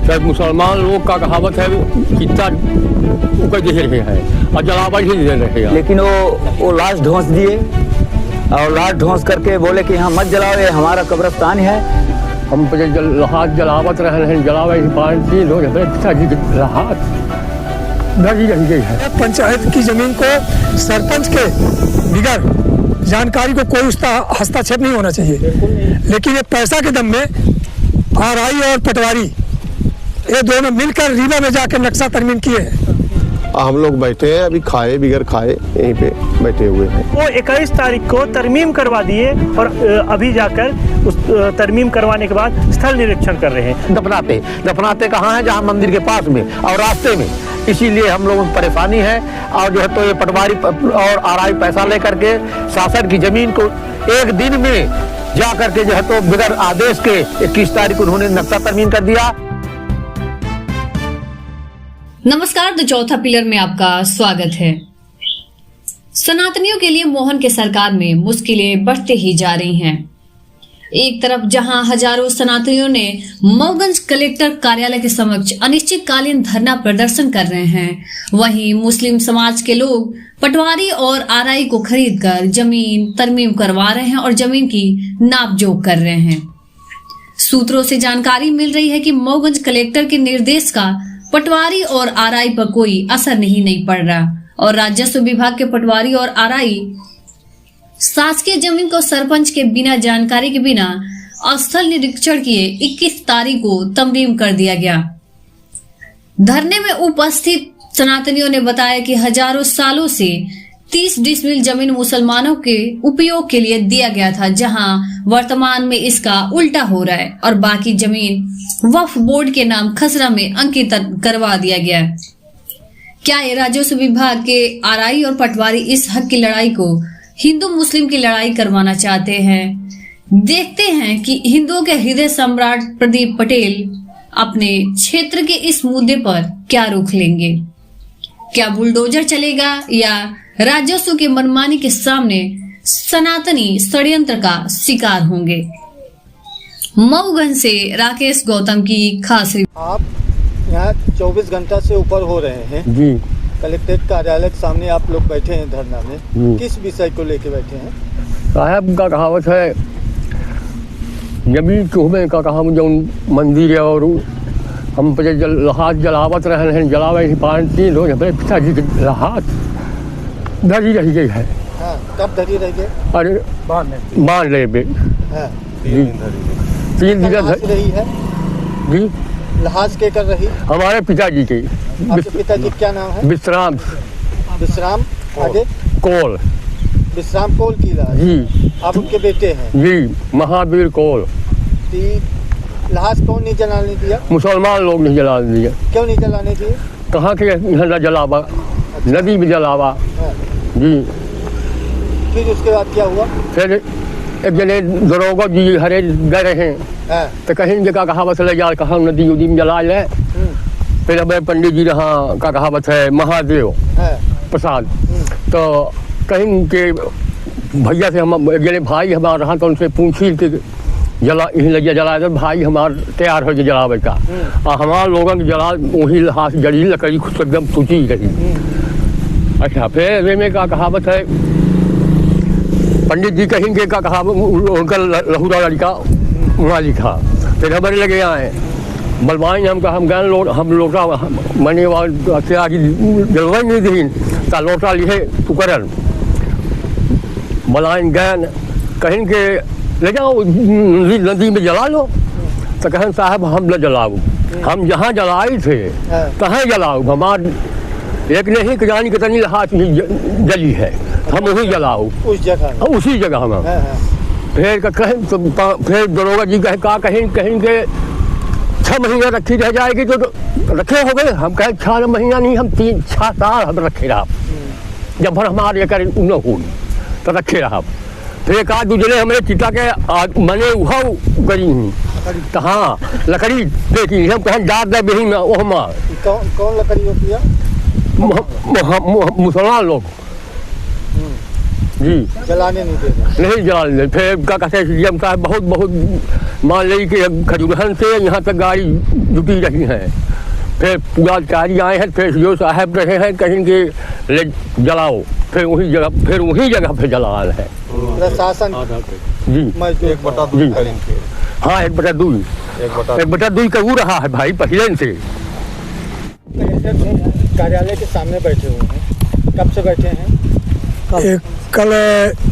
शायद मुसलमान लोग का कहावत है कितना ऊपर दे रहे हैं और जलावन ही दे रहे हैं। लेकिन वो लाश ढोंस दिए और लाश ढोंस करके बोले कि यहाँ मत जलाओ, ये हमारा कब्रिस्तान है। हम हाथ जलावत रहे हैं, जलावे पानी लोग हाथ धरी रह गई है। पंचायत की जमीन को सरपंच के बिगैर जानकारी को कोई उसका हस्तक्षेप नहीं होना चाहिए, लेकिन ये पैसा के दम में आरआई और पटवारी ये दोनों मिलकर रीवा में जाकर नक्शा तरमीम किए हैं। हम लोग बैठे हैं, अभी खाए बिगर खाए यहीं पे बैठे हुए हैं। वो 21 तारीख को तरमीम करवा दिए और अभी जाकर उस तरमीम करवाने के बाद स्थल निरीक्षण कर रहे हैं। दफनाते कहाँ है? जहाँ मंदिर के पास में और रास्ते में। इसीलिए हम लोगों को परेशानी है। और जो है तो ये पटवारी और आरआई पैसा लेकर के शासन की जमीन को एक दिन में जा करके जो है तो बगैर आदेश के 21 तारीख को उन्होंने नक्शा तरमीम कर दिया। नमस्कार, द चौथा पिलर में आपका स्वागत है। सनातनियों के लिए मोहन के सरकार में मुश्किलें बढ़ते ही जा रही हैं। एक तरफ जहां हजारों सनातनियों ने मऊगंज कलेक्टर कार्यालय के समक्ष अनिश्चितकालीन धरना प्रदर्शन कर रहे हैं, वहीं मुस्लिम समाज के लोग पटवारी और आरआई को खरीदकर जमीन तरमीम करवा रहे हैं और जमीन की नापजोख कर रहे हैं। सूत्रों से जानकारी मिल रही है कि मऊगंज कलेक्टर के निर्देश का पटवारी और आरआई पर कोई असर नहीं पड़ रहा और राजस्व विभाग के पटवारी और आरआई शासकीय जमीन को सरपंच के बिना जानकारी के बिना स्थल निरीक्षण किए 21 तारीख को तरमीम कर दिया गया। धरने में उपस्थित सनातनियों ने बताया कि हजारों सालों से 30 डिसमिल जमीन मुसलमानों के उपयोग के लिए दिया गया था, जहां वर्तमान में इसका उल्टा हो रहा है और बाकी जमीन वक्फ बोर्ड के नाम खसरा में अंकित करवा दिया गया है। क्या ये राजस्व विभाग के आरआई और पटवारी इस हक की लड़ाई को हिंदू मुस्लिम की लड़ाई करवाना चाहते हैं? देखते हैं कि हिंदुओं के हृदय सम्राट प्रदीप पटेल अपने क्षेत्र के इस मुद्दे पर क्या रुख लेंगे। क्या बुलडोजर चलेगा या राजस्व के मनमानी के सामने सनातनी षड्यंत्र का शिकार होंगे? मऊगंज से राकेश गौतम की खास आप यहाँ 24 घंटा से ऊपर हो रहे हैं जी। कलेक्ट्रेट कार्यालय के सामने आप लोग बैठे हैं धरना में, किस विषय को लेके बैठे हैं? साहब का कहावत है जमीन चूहे का कहा जो मंदिर है और हम हाथ जलावत रहे हैं, जलावे पानी लोग पिताजी के हाथ धरी रह गई है। हाँ, कब धरी रह गई? अरे बांध ले बे। हाँ, 3 दिन रही है जी। लहाज के कर रही? हमारे पिताजी के। आपके पिताजी क्या नाम है? विश्राम आगे कोल। विश्राम कोल की लाज जी। आप उनके बेटे हैं जी, महावीर कोल। लहाज कौन नहीं जलाने दिया? मुसलमान लोग नहीं जलाने दिए। क्यों नहीं जलाने दिए? कहाँ के यहाँ जलावा? अच्छा। नदी में जलावा। हाँ। जी। फिर उसके बाद क्या हुआ? फिर एक जने दरोगा जी हरे गए हैं। हाँ। तो कहीं का कहावत ले जा, कहा नदी उदी में जला ले। फिर अब पंडित जी रहा का कहावत है महादेव प्रसाद। तो कहीं के भैया से हम जने भाई हमारा रहा तो उनसे पूछी कि जला दे भाई हमारे तैयार हो जलावे का। और हमारे लोगों के जला वही हाथ जड़ी लकड़ी खुद एकदम सूची रही। अच्छा, फिर में का कहावत है पंडित जी कहेंगे का कहावत उनका लहूरा लड़का वहाँ लिखा। फिर हमारे लगे आए बलवाई हम गए हम लोटा मैंने जलवाई नहीं दी ता लोटा लिखे टुकरन बलाइन गए कहीं के ले जाओ नदी में जला लो। तो कहें साहब हम न जलाओ, हम जहाँ जलाई थे तहाँ जलाओ। हमारे एक नहीं जानी कितनी हाथ जली है, हम वही जलाओ उसी जगह में। फिर कहें तो फिर दरोगा जी कहें के 6 महीना रखी रह जाएगी तो रखे हो गए। हम कहें 6 महीना नहीं, हम 3-6 साल हम रखे रहा। जब भर हमारे कर न हुई तो रखे रहा। फिर एक आध दूसरे हमारे चिता के मने उहा करी तो हाँ लकड़ी देखी हम कहें डाक दे बही में वो हमार कौन लकड़ी होती है? मुसलमान लोग जी जलाने नहीं दे रहे। नहीं जलाने। फिर क्या कहते हैं सीएम साहब बहुत बहुत मान ली कि खजूरहन से यहाँ तक गाड़ी जुटी रही है। फिर पूरा अधिकारी आए हैं, फिर सीओ साहब रहे हैं, कहेंगे ले जलाओ, फिर वही जगह पे जलाना है। प्रशासन जी मजदूर 1/2 करेंगे। हाँ 1/2 1/2 का वो रहा है भाई पहले से। कार्यालय के सामने बैठे हुए हैं, कब से बैठे हैं? एक कल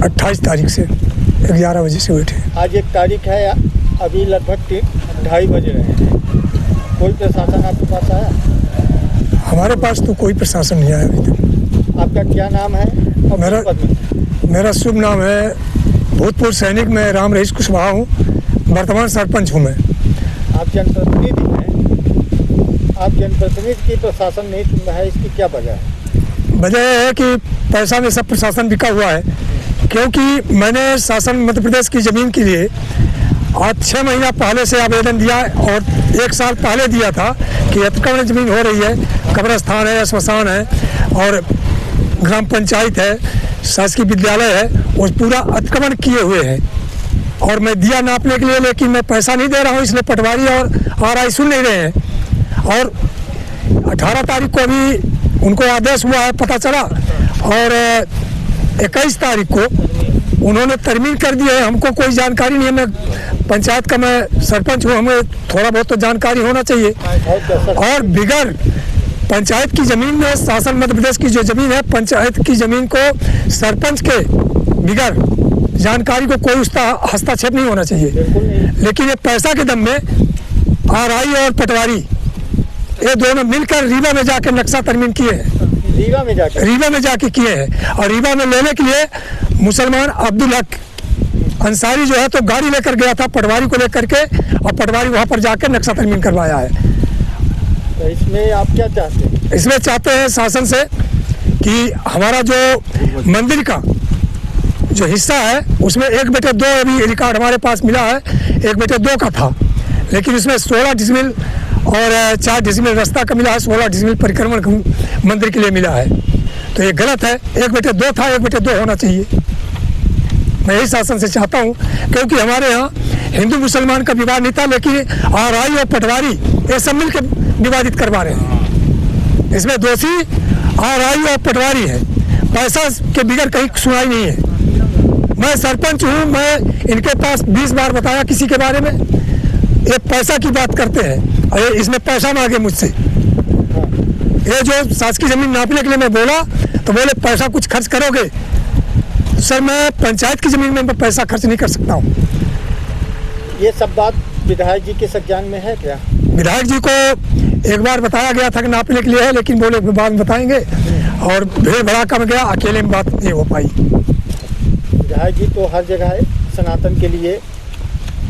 28 तारीख से 11 बजे से बैठे। आज 1 तारीख है, अभी लगभग 2:30 बज रहे हैं। कोई प्रशासन आपके पास आया? हमारे पास तो कोई प्रशासन नहीं आया अभी तक। आपका क्या नाम है और मेरा- किस पद में? मेरा शुभ नाम है भूतपूर्व सैनिक, मैं राम रहीश कुशवाहा हूँ, वर्तमान सरपंच हूँ मैं। आप जनप्रतिनिधि हैं, आप जनप्रतिनिधि की प्रशासन नहीं चुन रहा है, इसकी क्या वजह है? वजह यह है कि पैसा में सब प्रशासन बिका हुआ है, क्योंकि मैंने शासन मध्य प्रदेश की ज़मीन के लिए आज 6 महीना पहले से आवेदन दिया और 1 साल पहले दिया था कि अतिक्रमण ज़मीन हो रही है, कब्रस्तान है, श्मशान है और ग्राम पंचायत है, शासकीय विद्यालय है, वो पूरा अतिक्रमण किए हुए हैं और मैं दिया नापने के लिए, लेकिन मैं पैसा नहीं दे रहा हूँ, इसलिए पटवारी और आरआई सुन नहीं रहे हैं। और 18 तारीख को अभी उनको आदेश हुआ है, पता चला, और 21 तारीख को उन्होंने तरमीम कर दी है। हमको कोई जानकारी नहीं है, मैं पंचायत का मैं सरपंच हूँ, हमें थोड़ा बहुत तो जानकारी होना चाहिए। और बिगर पंचायत की ज़मीन में, शासन मध्य प्रदेश की जो ज़मीन है, पंचायत की ज़मीन को सरपंच के बिगर जानकारी को कोई उसका हस्तक्षेप नहीं होना चाहिए। लेकिन ये पैसा के दम में आरआई और पटवारी ये दोनों मिलकर रीवा में जाकर नक्शा तरमीम किए हैं। रीवा में जाके किए हैं और रीवा में लेने के लिए मुसलमान अब्दुल हक अंसारी जो है तो गाड़ी लेकर गया था पटवारी को लेकर के, और पटवारी वहाँ पर जाकर नक्शा तरमीम करवाया है। तो इसमें आप क्या चाहते हैं? इसमें चाहते हैं शासन से कि हमारा जो मंदिर का जो हिस्सा है उसमें 1/2 अभी रिकॉर्ड हमारे पास मिला है, 1/2 का था, लेकिन उसमें 16 डिसमिल और 4 डिसमिल रास्ता का मिला है, 16 डिसमिल परिक्रमण मंदिर के लिए मिला है। तो ये गलत है, 1/2 था, 1/2 होना चाहिए। मैं यही शासन से चाहता हूँ, क्योंकि हमारे यहाँ हिंदू मुसलमान का विवाद नहीं था, लेकिन आरआई और पटवारी ये सब मिलकर विवादित करवा रहे हैं। इसमें दोषी आरआई और पटवारी है, पैसा के बिगड़ कहीं सुनाई नहीं है। मैं सरपंच हूँ, मैं इनके पास 20 बार बताया किसी के बारे में, ये पैसा की बात करते हैं और इसमें पैसा मांगे मुझसे। ये जो शासकीय जमीन नापने के लिए मैं बोला तो बोले पैसा कुछ खर्च करोगे? सर मैं पंचायत की जमीन में पैसा खर्च नहीं कर सकता हूँ। ये सब बात विधायक जी के संज्ञान में है क्या? विधायक जी को एक बार बताया गया था कि नापने के लिए है, लेकिन बोले बाद में बताएंगे और भीड़ भड़ाका में गया, अकेले में बात नहीं हो पाई। विधायक जी तो हर जगह सनातन के लिए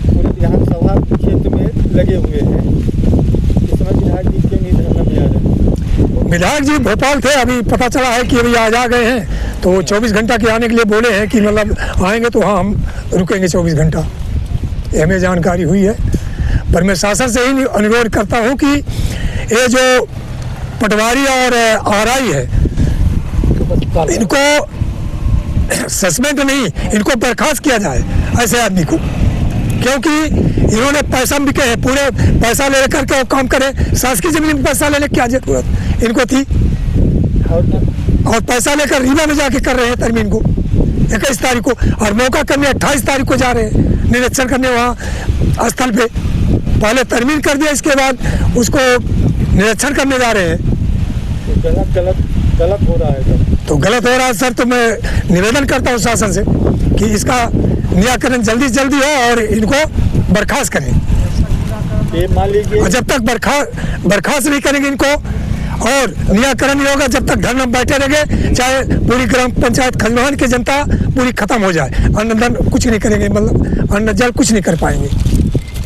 पूरे विधानसभा क्षेत्र में लगे हुए हैं, इस समय विधायक जी क्यों नहीं धरना में आ रहे? विधायक जी भोपाल थे, अभी पता चला है कि अभी आज आ गए हैं, तो 24 घंटा के आने के लिए बोले हैं कि मतलब आएंगे तो हाँ हम रुकेंगे 24 घंटा, ये हमें जानकारी हुई है। पर मैं शासन से ही अनुरोध करता हूँ कि ये जो पटवारी और आरआई है इनको सस्पेंड नहीं, इनको बर्खास्त किया जाए ऐसे आदमी को, क्योंकि इन्होंने पैसा बिके हैं, पूरे पैसा ले करके काम करे। शासकीय जमीन में पैसा लेने की क्या जरूरत इनको थी? और पैसा लेकर रीवा में जाके कर रहे हैं तरमीम को 21 तारीख को, और मौका करने 28 तारीख को जा रहे हैं निरीक्षण करने वहाँ स्थल पे। पहले तरमीम कर दिया, इसके बाद उसको निरीक्षण करने जा रहे हैं। गलत हो रहा है तो गलत हो रहा है सर, तो मैं निवेदन करता हूँ शासन से कि इसका निराकरण जल्दी से जल्दी हो और इनको बर्खास्त करें। ये मान लीजिए, और जब तक बर्खास्त नहीं करेंगे इनको और निराकरण नहीं होगा, जब तक धरना बैठे रहेंगे, चाहे पूरी ग्राम पंचायत खजवान की जनता पूरी खत्म हो जाए, अन्न धन कुछ नहीं करेंगे, मतलब अन्न जल कुछ नहीं कर पाएंगे।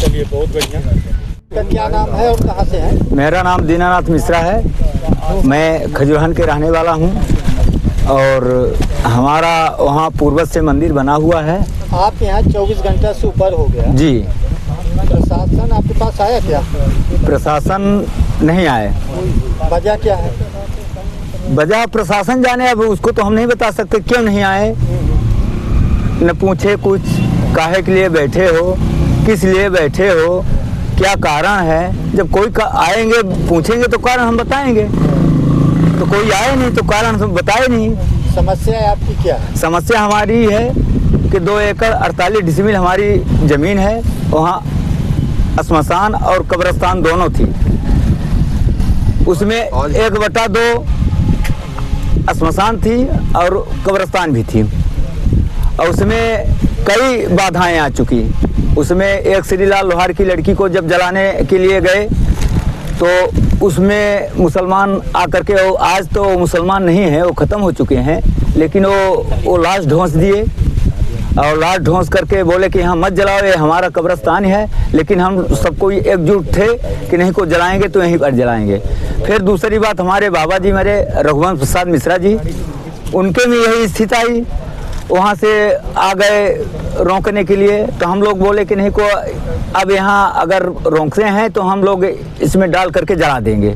चलिए बहुत बढ़िया। क्या नाम है और कहाँ से है? मेरा नाम दीनानाथ मिश्रा है, मैं खजुरान के रहने वाला हूँ और हमारा वहाँ पूर्वज से मंदिर बना हुआ है। आप यहाँ 24 घंटा से ऊपर हो गया जी। प्रशासन आपके पास आया क्या? प्रशासन नहीं आए। वजह क्या है? वजह प्रशासन जाने, अब उसको तो हम नहीं बता सकते क्यों नहीं आए। न पूछे कुछ, काहे के लिए बैठे हो, किस लिए बैठे हो, क्या कारण है। जब कोई आएंगे पूछेंगे तो कारण हम बताएंगे, तो कोई आए नहीं तो कारण हम बताए नहीं। समस्या है आपकी क्या है? समस्या हमारी है कि 2 एकड़ 48 डिसमिल हमारी ज़मीन है, वहाँ श्मशान और कब्रिस्तान दोनों थी। उसमें 1/2 श्मशान थी और कब्रिस्तान भी थी, और उसमें कई बाधाएं आ चुकी। उसमें एक श्रीलाल लोहार की लड़की को जब जलाने के लिए गए तो उसमें मुसलमान आकर के, आज तो मुसलमान नहीं है, वो ख़त्म हो चुके हैं, लेकिन वो लाश ढोंस दिए और लाश ढोंस करके बोले कि यहाँ मत जलाओ, ये हमारा कब्रिस्तान है। लेकिन हम सब कोई एकजुट थे कि नहीं को जलाएंगे तो यहीं पर जलाएंगे। फिर दूसरी बात, हमारे बाबा जी मेरे रघुवंश प्रसाद मिश्रा जी, उनके में यही स्थिति आई, वहाँ से आ गए रोकने के लिए। तो हम लोग बोले कि नहीं को अब यहाँ अगर रोकते हैं तो हम लोग इसमें डाल करके जला देंगे।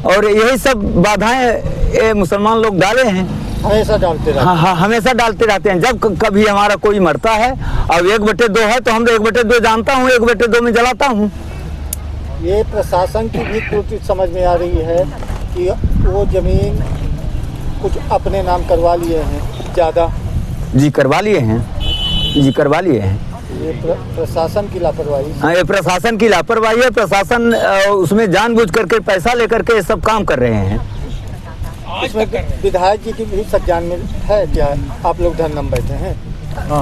और यही सब बाधाएं मुसलमान लोग डाले हैं, हमेशा डालते रहते हैं। हाँ, हमेशा डालते रहते हैं। जब कभी हमारा कोई मरता है और 1/2 है तो हम 1/2 जानता हूँ, 1/2 में जलाता हूँ। ये प्रशासन की भी त्रुटि समझ में आ रही है कि वो जमीन कुछ अपने नाम करवा लिए हैं ज़्यादा। जी करवा लिए हैं, जी करवा लिए हैं। ये प्रशासन की लापरवाही। हाँ, ये प्रशासन की लापरवाही है। प्रशासन उसमें जानबूझ करके पैसा लेकर के सब काम कर रहे हैं। इसमें विधायक जी की भी संज्ञान में है क्या? आप लोग धरना में बैठे हैं?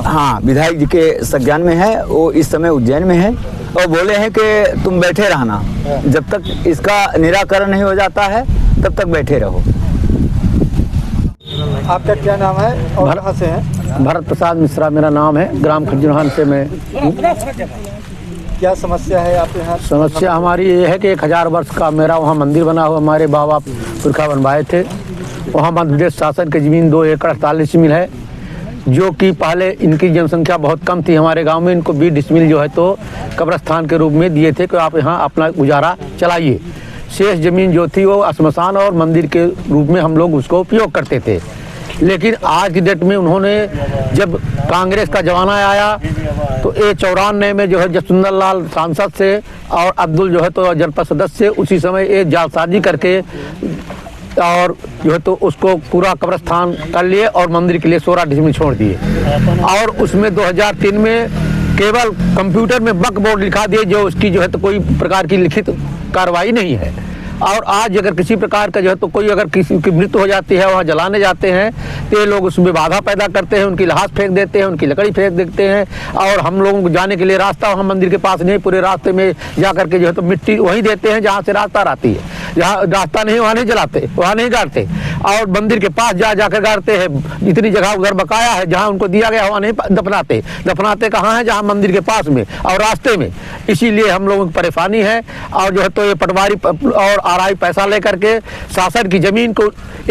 हाँ, विधायक जी के संज्ञान में है, वो इस समय उज्जैन में है और बोले हैं कि तुम बैठे रहना, जब तक इसका निराकरण नहीं हो जाता है तब तक बैठे रहो। आपका क्या नाम है और कहाँ से हैं? भरत प्रसाद मिश्रा मेरा नाम है, ग्राम खजूरहान से मैं हूँ। क्या समस्या है आप यहाँ? समस्या हमारी ये है कि 1000 वर्ष का मेरा वहाँ मंदिर बना हुआ, हमारे बाबा पुरखा बनवाए थे। वहाँ मध्य प्रदेश शासन की ज़मीन 2 एकड़ 48 डिसमिल है, जो कि पहले इनकी जनसंख्या बहुत कम थी हमारे गांव में। इनको 20 डिसमिल जो है तो कब्रिस्तान के रूप में दिए थे कि आप यहाँ अपना गुजारा चलाइए। शेष ज़मीन जो थी वो श्मशान और मंदिर के रूप में हम लोग उसको उपयोग करते थे। लेकिन आज की डेट में उन्होंने, जब कांग्रेस का जमाना आया तो ये 94 में जो है जसुंदर लाल सांसद से और अब्दुल जो है तो जनपद सदस्य से, उसी समय ये जालसाजी करके और जो है तो उसको पूरा कब्रिस्तान कर लिए और मंदिर के लिए 16 डिसमिल छोड़ दिए। और उसमें 2003 में केवल कंप्यूटर में वक्फ बोर्ड लिखा दिए, जो उसकी जो है तो कोई प्रकार की लिखित कार्रवाई नहीं है। और आज अगर किसी प्रकार का जो है तो कोई अगर किसी की मृत्यु हो जाती है, वहाँ जलाने जाते हैं तो ये लोग उसमें बाधा पैदा करते हैं, उनकी लाश फेंक देते हैं, उनकी लकड़ी फेंक देते हैं। और हम लोगों को जाने के लिए रास्ता वहाँ मंदिर के पास नहीं, पूरे रास्ते में जा करके जो है तो मिट्टी वहीं देते हैं जहाँ से रास्ता रहती है। जहाँ रास्ता नहीं वहाँ नहीं जलाते, वहाँ नहीं गाड़ते, और मंदिर के पास जा कर गाड़ते हैं। इतनी जगह उधर बकाया है जहाँ उनको दिया गया वहाँ नहीं दफनाते। दफनाते कहाँ है? जहाँ मंदिर के पास में और रास्ते में। इसीलिए हम लोगों की परेशानी है। और जो है तो ये पटवारी और आरआई पैसा लेकर के शासन की जमीन को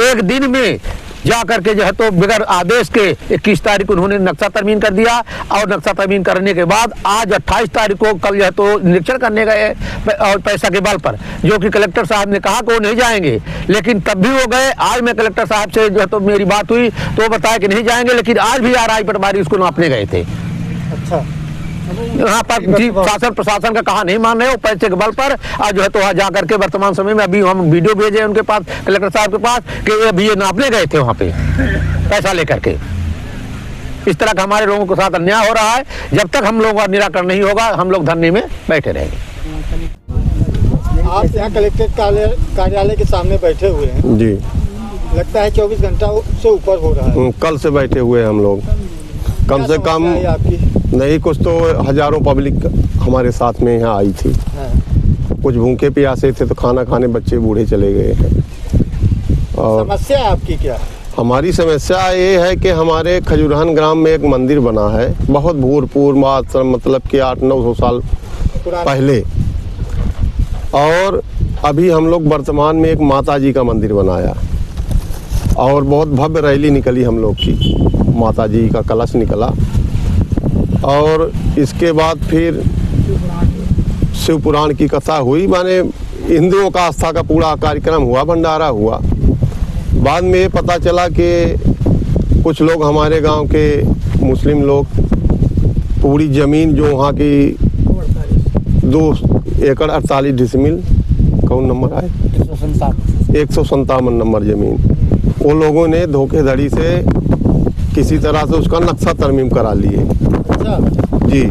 एक दिन में जा करके जो है तो बगैर आदेश के 21 तारीख को उन्होंने नक्शा तरमीम कर दिया। और नक्शा तरमीम करने के बाद आज 28 तारीख को कल जो है तो निरीक्षण करने गए और पैसा के बल पर, जो कि कलेक्टर साहब ने कहा कि वो नहीं जाएंगे, लेकिन तब भी वो गए। आज मैं कलेक्टर साहब से जो है तो मेरी बात हुई तो वो बताया कि नहीं जाएंगे, लेकिन आज भी आरआई पटवारी उसको नापने गए थे। अच्छा, यहाँ पर शासन प्रशासन का कहा नहीं मान रहे हो, पैसे के बल पर आज जो है तो वहाँ जा करके वर्तमान समय में अभी हम वीडियो भेजे उनके पास, कलेक्टर साहब के पास, कि अभी ये नापने गए थे वहाँ पे पैसा लेकर के। इस तरह का हमारे लोगों के साथ अन्याय हो रहा है। जब तक हम लोगों का निराकरण नहीं होगा हम लोग धरने में बैठे रहेंगे। आप यहाँ कलेक्ट्रेट कार्यालय के सामने बैठे हुए हैं जी, लगता है 24 घंटा से ऊपर हो रहा है। कल से बैठे हुए हैं हम लोग। कम से कम आपकी नहीं कुछ तो हजारों पब्लिक हमारे साथ में यहाँ आई थी। कुछ भूखे प्यासे थे तो खाना खाने बच्चे बूढ़े चले गए हैं। और समस्या आपकी क्या है? हमारी समस्या ये है कि हमारे खजूरहान ग्राम में एक मंदिर बना है, बहुत भूतपूर्व मतलब कि 800-900 साल पहले। और अभी हम लोग वर्तमान में एक माता जी का मंदिर बनाया और बहुत भव्य रैली निकली हम लोग की, माता जी का कलश निकला। और इसके बाद फिर शिव पुराण की कथा हुई, माने हिंदुओं का आस्था का पूरा कार्यक्रम हुआ, भंडारा हुआ। बाद में ये पता चला कि कुछ लोग हमारे गांव के मुस्लिम लोग पूरी ज़मीन जो वहाँ की 2 एकड़ 48 डिसमिल, कौन नंबर आए, 157 नंबर ज़मीन, वो लोगों ने धोखेधड़ी से किसी तरह से उसका नक्शा तरमीम करा लिए। जी,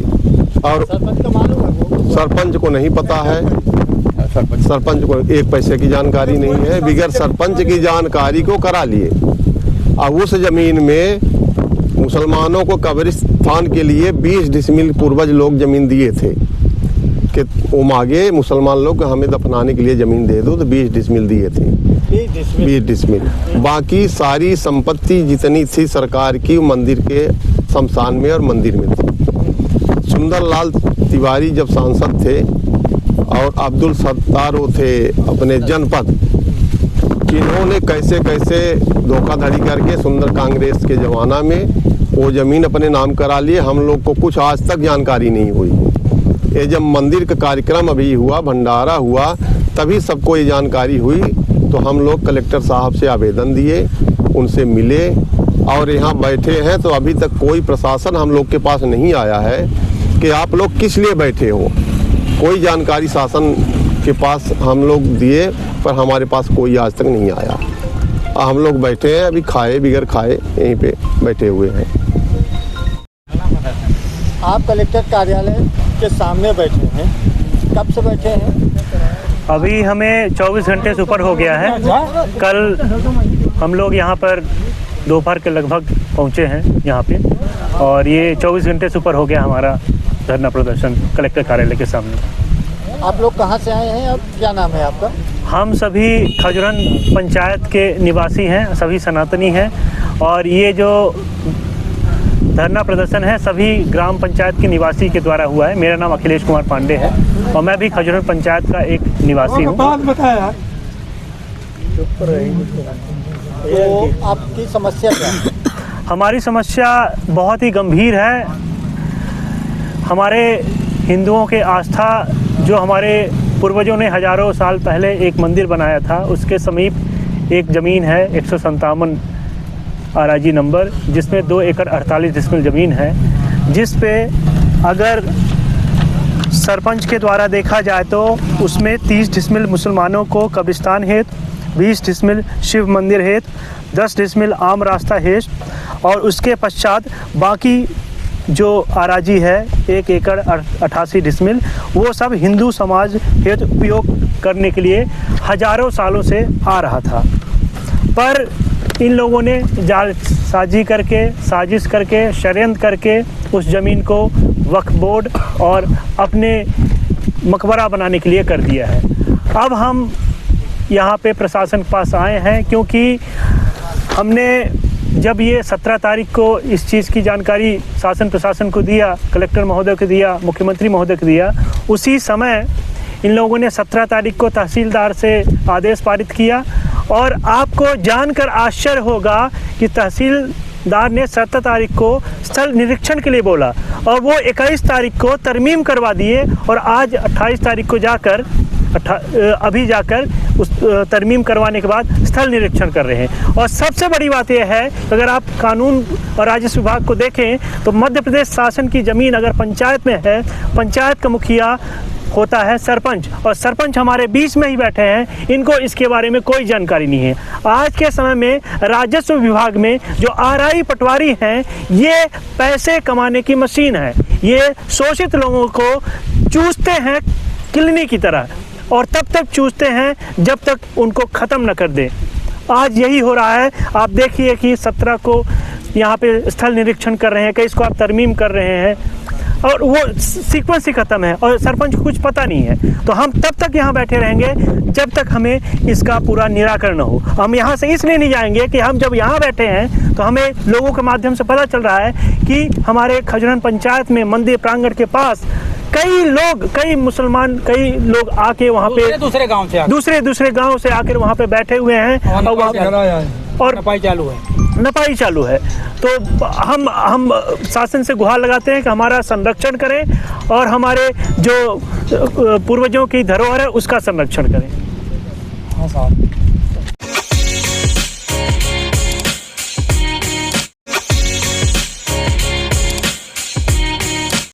और सरपंच का मालूम है वो? सरपंच को नहीं पता है, सरपंच को 1 पैसे की जानकारी नहीं है, बिगैर सरपंच की जानकारी को करा लिए। और उस जमीन में मुसलमानों को कब्रिस्तान के लिए 20 डिसमिल पूर्वज लोग जमीन दिए थे कि वो मांगे मुसलमान लोग हमें दफनाने के लिए जमीन दे दो, तो 20 डिसमिल दिए थे। 20 डिसमिल। बाकी सारी संपत्ति जितनी थी सरकार की मंदिर के शमशान में और मंदिर में थी। सुंदरलाल तिवारी जब सांसद थे और अब्दुल सत्तार वो थे अपने जनपद, जिन्होंने कैसे कैसे धोखाधड़ी करके सुंदर कांग्रेस के जमाना में वो ज़मीन अपने नाम करा लिए, हम लोग को कुछ आज तक जानकारी नहीं हुई। ये जब मंदिर का कार्यक्रम अभी हुआ, भंडारा हुआ, तभी सबको ये जानकारी हुई। तो हम लोग कलेक्टर साहब से आवेदन दिए, उनसे मिले और यहाँ बैठे हैं। तो अभी तक कोई प्रशासन हम लोग के पास नहीं आया है कि आप लोग किस लिए बैठे हो। कोई जानकारी शासन के पास हम लोग दिए, पर हमारे पास कोई आज तक नहीं आया। हम लोग बैठे हैं, अभी खाए बिगैर खाए यहीं पे बैठे हुए हैं। आप कलेक्टर कार्यालय के सामने बैठे हैं, कब से बैठे हैं? अभी हमें 24 घंटे से ऊपर हो गया है। कल हम लोग यहाँ पर दोपहर के लगभग पहुँचे हैं यहाँ पे, और ये 24 घंटे से ऊपर हो गया हमारा धरना प्रदर्शन कलेक्टर कार्यालय के सामने। आप लोग कहाँ से आए हैं, अब क्या नाम है आपका? हम सभी खजुरन पंचायत के निवासी हैं, सभी सनातनी हैं, और ये जो धरना प्रदर्शन है सभी ग्राम पंचायत के निवासी के द्वारा हुआ है। मेरा नाम अखिलेश कुमार पांडे है और मैं भी खजुरन पंचायत का एक निवासी हूँ। तो आपकी समस्या क्या है? हमारी समस्या बहुत ही गंभीर है। हमारे हिंदुओं के आस्था, जो हमारे पूर्वजों ने हजारों साल पहले एक मंदिर बनाया था, उसके समीप एक ज़मीन है 157 आराजी नंबर, जिसमें 2 एकड़ 48 डिसमिल ज़मीन है, जिस पे अगर सरपंच के द्वारा देखा जाए तो उसमें 30 डिसमिल मुसलमानों को कब्रिस्तान हेतु, 20 डिसमिल शिव मंदिर हेतु, 10 डिसमिल आम रास्ता हेतु, और उसके पश्चात बाकी जो आराजी है 1 एकड़ 88 डिसमिल, वो सब हिंदू समाज हेतु उपयोग करने के लिए हजारों सालों से आ रहा था। पर इन लोगों ने साजिश करके षड्यंत्र करके उस ज़मीन को वक्फ बोर्ड और अपने मकबरा बनाने के लिए कर दिया है। अब हम यहाँ पे प्रशासन के पास आए हैं, क्योंकि हमने जब ये 17 तारीख को इस चीज़ की जानकारी शासन प्रशासन को दिया, कलेक्टर महोदय को दिया, मुख्यमंत्री महोदय को दिया, उसी समय इन लोगों ने 17 तारीख को तहसीलदार से आदेश पारित किया। और आपको जानकर आश्चर्य होगा कि तहसीलदार ने 17 तारीख को स्थल निरीक्षण के लिए बोला और वो 21 तारीख को तरमीम करवा दिए, और आज 28 तारीख को जाकर अभी जाकर उस तरमीम करवाने के बाद स्थल निरीक्षण कर रहे हैं। और सबसे बड़ी बात यह है, अगर आप कानून और राजस्व विभाग को देखें तो मध्य प्रदेश शासन की ज़मीन अगर पंचायत में है, पंचायत का मुखिया होता है सरपंच, और सरपंच हमारे बीच में ही बैठे हैं, इनको इसके बारे में कोई जानकारी नहीं है। आज के समय में राजस्व विभाग में जो आरआई पटवारी हैं, ये पैसे कमाने की मशीन है। ये शोषित लोगों को चूसते हैं किलनी की तरह, और तब तक चूसते हैं जब तक उनको ख़त्म न कर दे। आज यही हो रहा है। आप देखिए कि 17 को यहाँ पे स्थल निरीक्षण कर रहे हैं, कई इसको आप तरमीम कर रहे हैं, और वो सीक्वेंस ही ख़त्म है और सरपंच को कुछ पता नहीं है। तो हम तब तक यहाँ बैठे रहेंगे जब तक हमें इसका पूरा निराकरण न हो। हम यहाँ से इसलिए नहीं जाएंगे कि हम जब यहाँ बैठे हैं तो हमें लोगों के माध्यम से पता चल रहा है कि हमारे खजुरन पंचायत में मंदिर प्रांगण के पास कई मुसलमान आके वहाँ पे दूसरे गांव से आकर वहाँ पे बैठे हुए हैं, और नपाई चालू है। तो हम शासन से गुहार लगाते हैं कि हमारा संरक्षण करें और हमारे जो पूर्वजों की धरोहर है उसका संरक्षण करें। हाँ साहब।